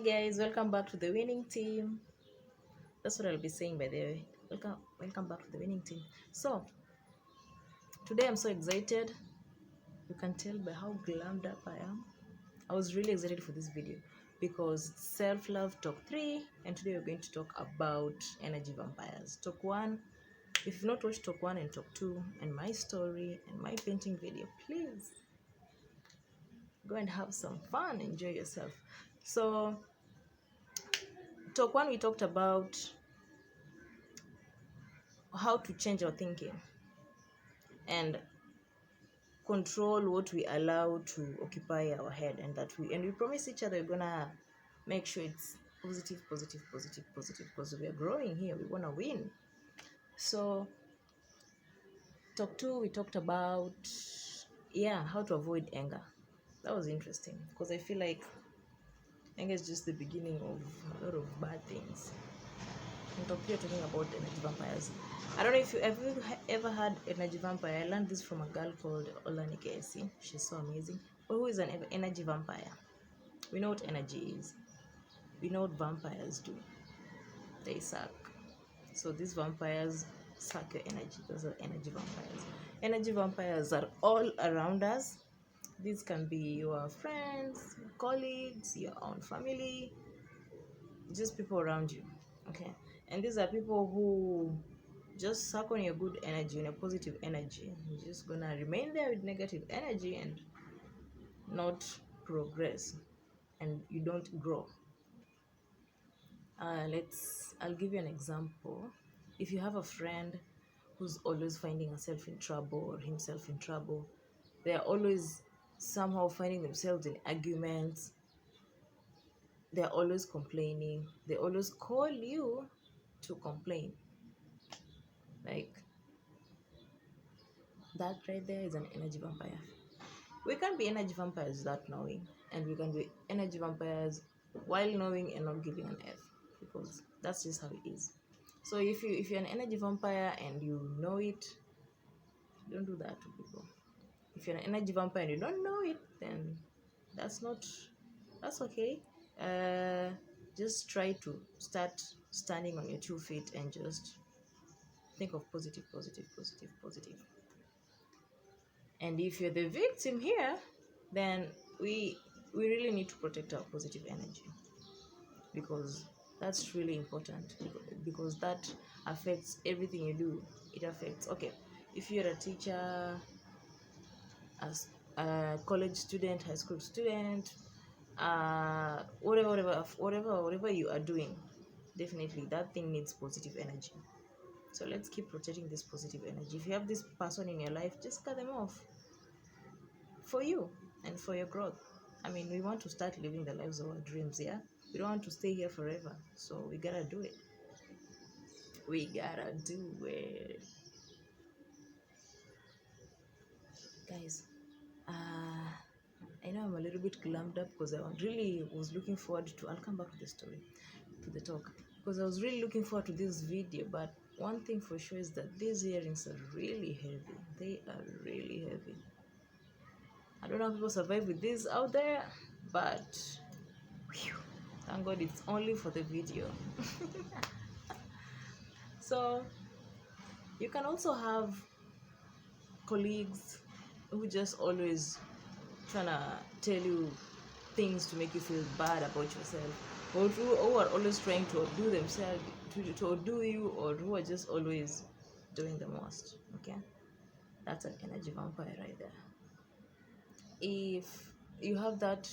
guys, welcome back to the winning team. That's what I'll be saying, by the way. Welcome back to the winning team. So today I'm so excited. You can tell by how glammed up I am. I was really excited for this video because it's self-love talk 3, and today we're going to talk about energy vampires. Talk 1. If you've not watched talk 1 and talk 2 and my story and my painting video, please go and have some fun, enjoy yourself. So talk 1, we talked about how to change our thinking and control what we allow to occupy our head, and we promise each other we're gonna make sure it's positive, because we are growing here, we want to win. So talk 2, we talked about how to avoid anger. That was interesting because I feel like anger is just the beginning of a lot of bad things. And talk 3, talking about energy vampires. I don't know if you ever had energy vampire. I learned this from a girl called Olanikesi. She's so amazing. But who is an energy vampire? We know what energy is. We know what vampires do. They suck. So these vampires suck your energy. Those are energy vampires. Energy vampires are all around us. These can be your friends, your colleagues, your own family, just people around you. Okay? And these are people who just suck on your good energy, on your positive energy. You're just gonna remain there with negative energy and not progress, and you don't grow. I'll give you an example. If you have a friend who's always finding herself in trouble or himself in trouble, they are always somehow finding themselves in arguments, they're always complaining, they always call you to complain. Like, that right there is an energy vampire. We can be energy vampires without knowing, and we can be energy vampires while knowing and not giving an F, because that's just how it is. So if you're an energy vampire and you know it, don't do that to people. If you're an energy vampire and you don't know it, then that's okay. Just try to start standing on your 2 feet and just think of positive. And if you're the victim here, then we really need to protect our positive energy, because that's really important, because that affects everything you do. It affects, okay, if you're a teacher, as a college student, high school student, whatever you are doing, definitely that thing needs positive energy. So let's keep protecting this positive energy. If you have this person in your life, just cut them off, for you and for your growth. I mean, we want to start living the lives of our dreams, yeah? We don't want to stay here forever, so we gotta do it. Guys, I know I'm a little bit glammed up because I really was looking forward to, I'll come back to the story, to the talk, because I was really looking forward to this video. But one thing for sure is that these earrings are really heavy. They are really heavy. I don't know how people survive with this out there, but whew, thank God it's only for the video. So you can also have colleagues who just always trying to tell you things to make you feel bad about yourself, or who are always trying to outdo themselves, to outdo you, or who are just always doing the most. Okay, that's an energy vampire right there. If you have that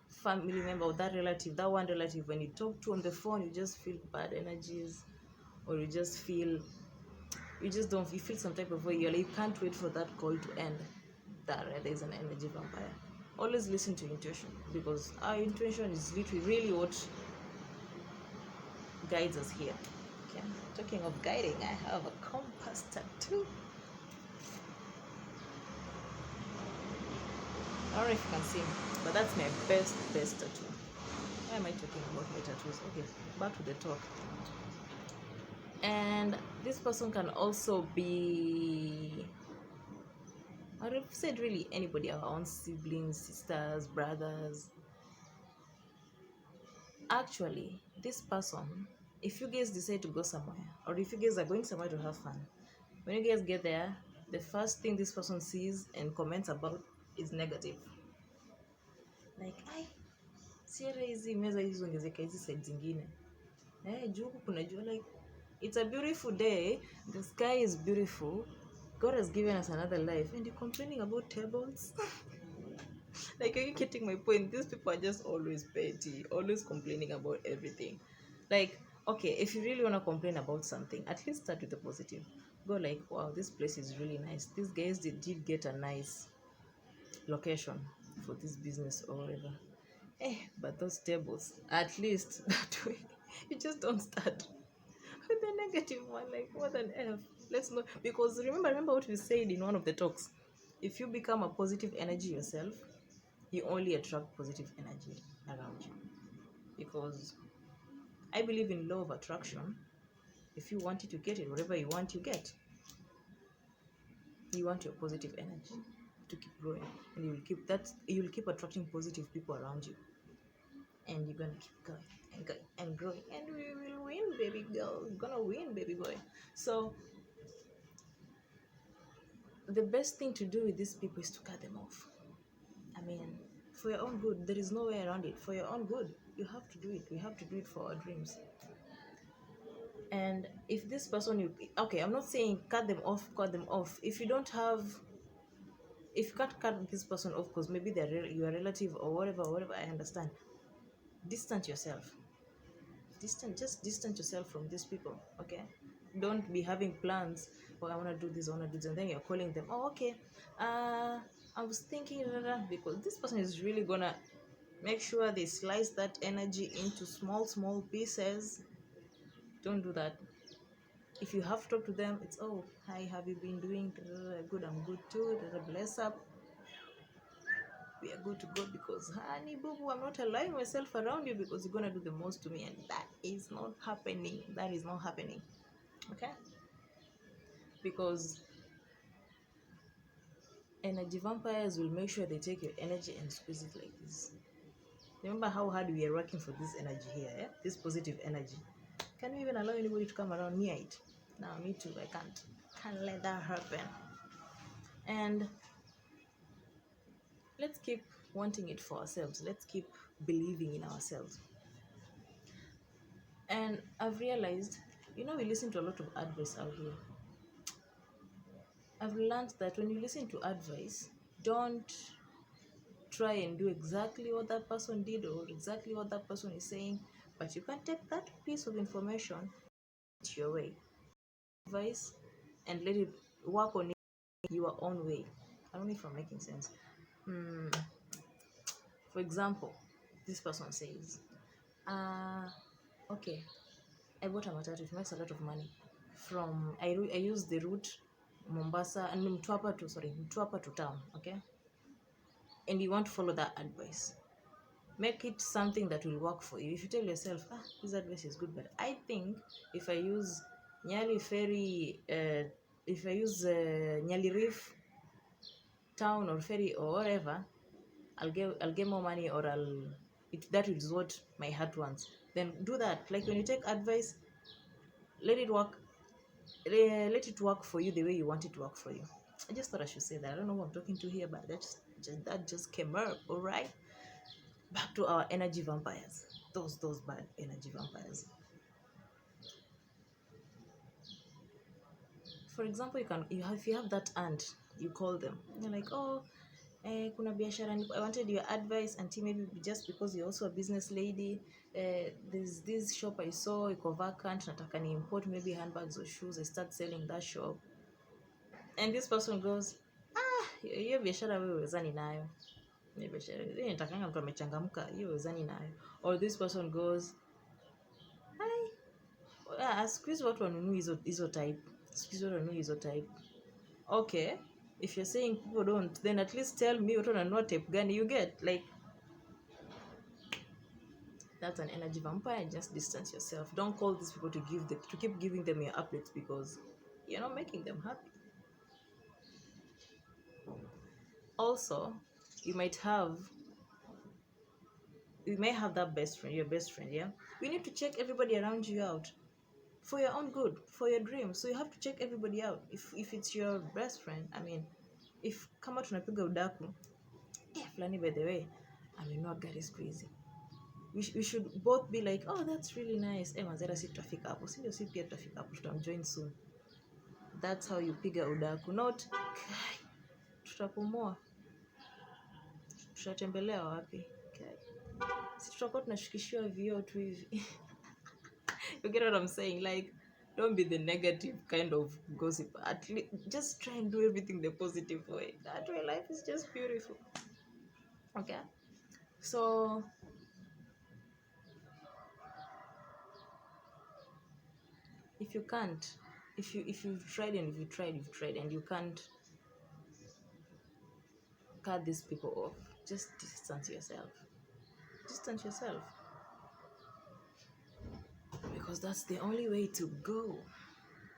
family member or that relative, that one relative, when you talk to on the phone, you just feel bad energies, or you feel some type of way, you're like, you can't wait for that call to end. That right there is an energy vampire. Always listen to intuition, because our intuition is literally really what guides us here. Okay, talking of guiding, I have a compass tattoo. I don't know if you can see me, but that's my best tattoo. Why am I talking about my tattoos? Okay, back to the talk. And this person can also be, I would have said really anybody, our own siblings, sisters, brothers, actually this person, if you guys decide to go somewhere, or if you guys are going somewhere to have fun, when you guys get there, the first thing this person sees and comments about is negative. Like, ai, si hata hizi meza hizi ongezeka hizi side zingine, juu huku kuna jua. Like, it's a beautiful day, the sky is beautiful, God has given us another life, and you're complaining about tables. Like, are you getting my point? These people are just always petty, always complaining about everything. Like, okay, if you really want to complain about something, at least start with the positive. Go like, wow, this place is really nice. These guys did get a nice location for this business or whatever. But those tables, at least that way, you just don't start with the negative one. Like, what an F. Let's not, because remember what we said in one of the talks. If you become a positive energy yourself, you only attract positive energy around you. Because I believe in law of attraction. If you want it, you get it. Whatever you want, you get. You want your positive energy to keep growing, and you'll keep attracting positive people around you, and you're gonna keep going and going and growing, and we will win, baby girl. We're gonna win, baby boy. So the best thing to do with these people is to cut them off. I mean, for your own good. There is no way around it. For your own good, you have to do it. We have to do it for our dreams. And if this person, okay, I'm not saying cut them off. If you can't cut this person off because maybe they're your relative or whatever, I understand. Distance yourself. Just distance yourself from these people, okay? Don't be having plans. Oh, I want to do this, and then you're calling them. Oh, okay. I was thinking, because this person is really gonna make sure they slice that energy into small pieces. Don't do that. If you have to talk to them, it's, oh, hi, have you been doing good? I'm good too. Bless up. We are good to go, because honey boo boo, I'm not allowing myself around you because you're gonna do the most to me, and that is not happening. Okay? Because energy vampires will make sure they take your energy and squeeze it like this. Remember how hard we are working for this energy here, eh? This positive energy. Can you even allow anybody to come around near it? No, me too. I can't let that happen. And let's keep wanting it for ourselves. Let's keep believing in ourselves. And I've realized, we listen to a lot of advice out here. I've learned that when you listen to advice, don't try and do exactly what that person did or exactly what that person is saying, but you can take that piece of information your way. Advice and let it work on it your own way. I don't know if I'm making sense. For example, this person says, okay, I bought a matatu. It makes a lot of money. I use the route Mombasa and Mtwapa to town, okay? And you want to follow that advice. Make it something that will work for you. If you tell yourself, this advice is good, but I think if I use Nyali Ferry, if I use Nyali Reef town or ferry or whatever, I'll get more money, or that is what my heart wants. Then do that. Like when you take advice, let it work for you the way you want it to work for you. I just thought I should say that. I don't know who I'm talking to here, but that just came up. All right, back to our energy vampires. Those bad energy vampires. For example, if you have that aunt, you call them. You're like, oh, kuna biashara, I wanted your advice, auntie, maybe just because you're also a business lady. There's this shop I saw, iko vacant, nataka ni import maybe handbags or shoes. I start selling that shop. And this person goes, hiyo biashara wewe wezani nayo. Hiyo biashara, nitakanga mtu amechangamka, hiyo wezani nayo. Or this person goes, squeeze watu wanunui hizo type. Squeeze watu wanunui hizo type. Okay, if you're saying people don't, then at least tell me watu wanunua type gani you get. Like, that's an energy vampire. Just distance yourself. Don't call these people to keep giving them your updates, because you're not making them happy. Also, you might have you may have that best friend, your best friend, yeah. You need to check everybody around you out for your own good, for your dream. So you have to check everybody out. If it's your best friend, I mean, if kama tunapiga udaku, flani, by the way, I mean, not God is crazy. We should both be like, oh, that's really nice. Manzera si tutafika hapo. Si ndio si pia tutafika hapo. Tutamjoin soon. That's how you piga udaku. Not tutapumua. Tutatembelea wapi? Si tutakuwa tunashikishiwa vioo tu hivi. You get what I'm saying? Like, don't be the negative kind of gossip. At least just try and do everything the positive way. That way life is just beautiful. Okay? So if you can't, if you've tried and you've tried and you can't cut these people off, just distance yourself. Because that's the only way to go,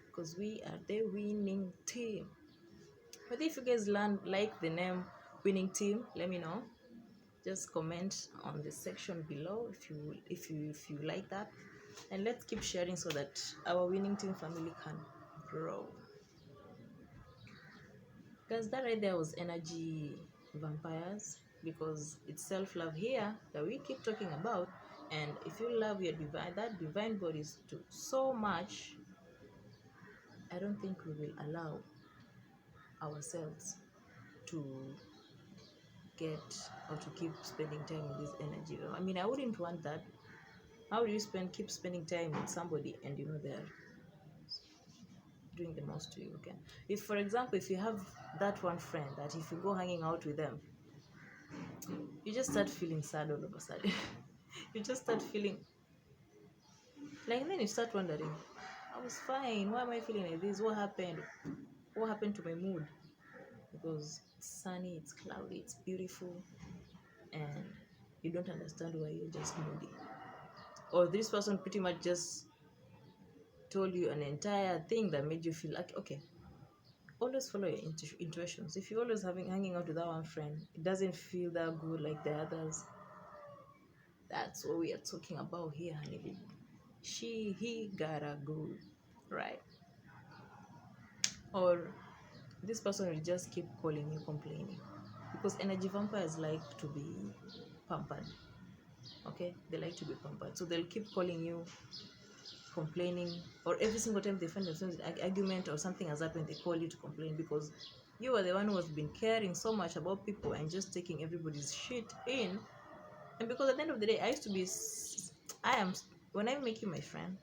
because we are the winning team. But if you guys like the name winning team, let me know. Just comment on the section below if you like that, and let's keep sharing so that our winning team family can grow. Because that right there was energy vampires, because it's self-love here that we keep talking about. And if you love your divine bodies so much, I don't think we will allow ourselves to get or to keep spending time with this energy. I mean, I wouldn't want that. How do you keep spending time with somebody and you know they're doing the most to you? Okay, if for example, if you have that one friend that if you go hanging out with them, you just start feeling sad all of a sudden. You just start feeling like, then you start wondering, I was fine, why am I feeling like this? What happened to my mood? Because it's sunny, it's cloudy, it's beautiful, and you don't understand why you're just moody. Or this person pretty much just told you an entire thing that made you feel like, okay, always follow your intuitions. If you're always hanging out with that one friend, it doesn't feel that good like the others. That's what we are talking about here, honey. He gotta go, right? Or this person will just keep calling you, complaining, because energy vampires like to be pampered. Okay, they like to be pampered, so they'll keep calling you, complaining, or every single time they find themselves in an argument or something has happened, they call you to complain, because you are the one who has been caring so much about people and just taking everybody's shit in. And because at the end of the day, when I make you my friend,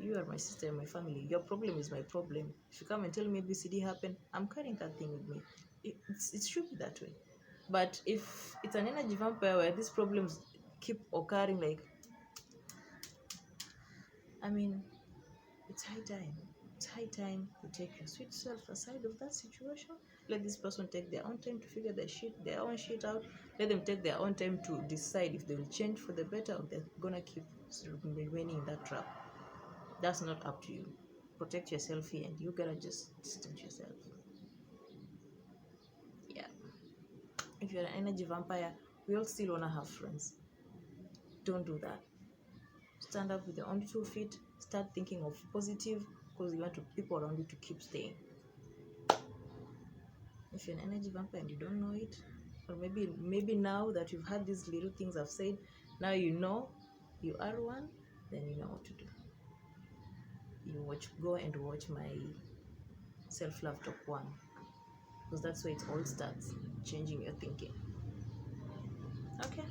you are my sister and my family. Your problem is my problem. If you come and tell me ABCD happened, I'm carrying that thing with me. It should be that way. But if it's an energy vampire where these problems keep occurring, like, I mean, it's high time. It's high time you take your sweet self aside of that situation. Let this person take their own time to figure their own shit out. Let them take their own time to decide if they will change for the better or they're gonna keep remaining in that trap. That's not up to you. Protect yourself here, and you gotta just distance yourself. Yeah. If you're an energy vampire, we all still wanna have friends. Don't do that. Stand up with your own 2 feet. Start thinking of positive, because you want people around you to keep staying. If you're an energy vampire and you don't know it, or maybe now that you've had these little things I've said, now you know you are one, then you know what to do. Go and watch my self-love talk 1, because that's where it all starts, changing your thinking. Okay,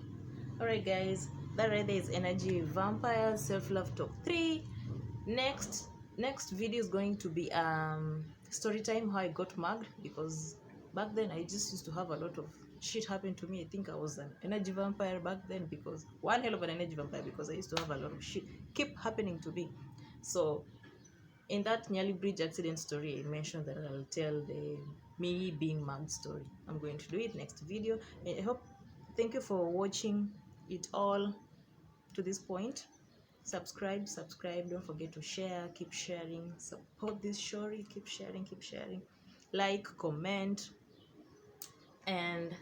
all right guys, that right there is energy vampire self-love talk 3. Next video is going to be story time, how I got mugged, because back then I just used to have a lot of shit happen to me. I think I was an energy vampire back then, because one hell of an energy vampire, because I used to have a lot of shit keep happening to me. So in that Nyali Bridge accident story, I mentioned that I'll tell the me being mugged story. I'm going to do it next video. Thank you for watching it all to this point. Subscribe, don't forget to share, keep sharing, support this story, keep sharing, like, comment, and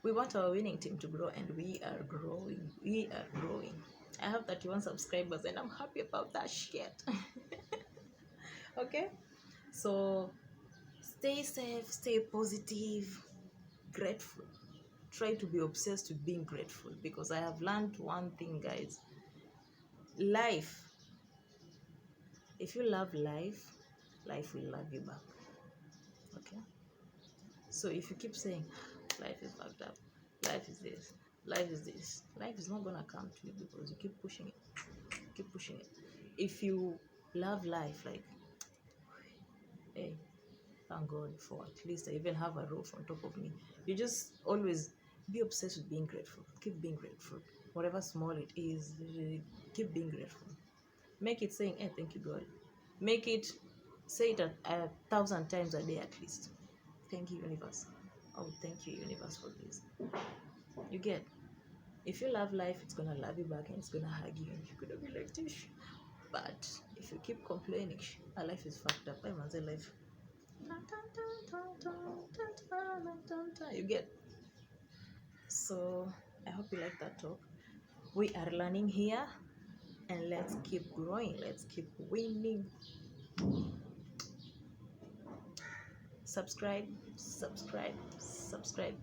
We want our winning team to grow, and we are growing. We are growing. I have 31 subscribers, and I'm happy about that shit. Okay? So stay safe, stay positive, grateful. Try to be obsessed with being grateful, because I have learned one thing, guys. Life, if you love life, life will love you back. Okay? So if you keep saying, life is fucked up, life is this, life is this, life is not gonna come to you because you keep pushing it, keep pushing it. If you love life, like, hey, thank God for at least I even have a roof on top of me. You just always be obsessed with being grateful. Keep being grateful. Whatever small it is, keep being grateful. Make it saying, hey, thank you, God. Make it, say it 1,000 times a day at least. Thank you, universe. Oh, thank you, universe, for this. You get, if you love life, it's gonna love you back and it's gonna hug you and you're gonna be like this. But if you keep complaining, our life is fucked up. I must say life. You get. So I hope you like that talk. We are learning here, and let's keep growing. Let's keep winning. Subscribe, subscribe, subscribe.